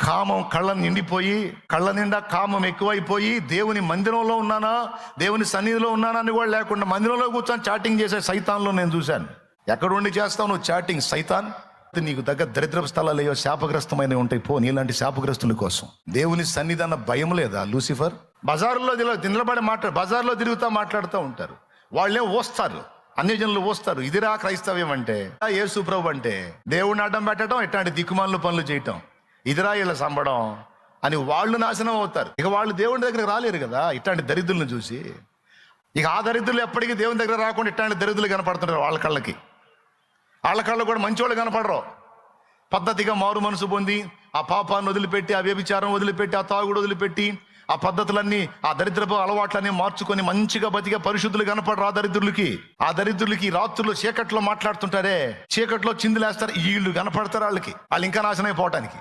కామం కళ్ళ నిండిపోయి, కళ్ళ నిండా కామం ఎక్కువైపోయి, దేవుని మందిరంలో ఉన్నానా, దేవుని సన్నిధిలో ఉన్నానా అని కూడా లేకుండా మందిరంలో కూర్చొని చాటింగ్ చేసే సైతాన్లో నేను చూశాను. ఎక్కడ ఉండి చేస్తావు నువ్వు చాటింగ్ సైతాన్? నీకు దగ్గర దరిద్రపు స్థలాలు ఏవో శాపగ్రస్తమైనవి ఉంటాయి. పో, నీలాంటి శాపగ్రస్తుల కోసం. దేవుని సన్నిధి అన్న భయం లేదా లూసిఫర్? బజారులో నిలబడి బజార్లో తిరుగుతూ మాట్లాడుతూ ఉంటారు. వాళ్ళే ఓస్తారు, అన్ని జనులు ఓస్తారు. ఇదిరా క్రైస్తవ్యం అంటే, యేసు ప్రభు అంటే దేవుడిని అడ్డం పెట్టడం, ఇట్లాంటి దిక్కుమాలను పనులు చేయటం, ఇదిరా వీళ్ళ సంబడం అని వాళ్ళు నాశనం అవుతారు. ఇక వాళ్ళు దేవుని దగ్గరకు రాలేరు కదా ఇట్లాంటి దరిద్రులను చూసి. ఇక ఆ దరిద్రులు ఎప్పటికీ దేవుని దగ్గర రాకుండా ఇట్లాంటి దరిద్రులు కనపడుతుంటారు. వాళ్ళ కళ్ళకు కూడా మంచివాళ్ళు కనపడరు. పద్ధతిగా మారు మనసు పొంది ఆ పాపాన్ని వదిలిపెట్టి, ఆ వ్యభిచారం వదిలిపెట్టి, ఆ తాగుడు వదిలిపెట్టి, ఆ పద్ధతులన్నీ, ఆ దరిద్రపు అలవాట్లన్నీ మార్చుకొని మంచిగా బతికే పరిశుద్ధులు కనపడరు ఆ దరిద్రులకి రాత్రులు చీకట్లో మాట్లాడుతుంటారే, చీకట్లో చిందులేస్తారు, వీళ్ళు కనపడతారు. వాళ్ళు ఇంకా నాశనం అయిపోవటానికి.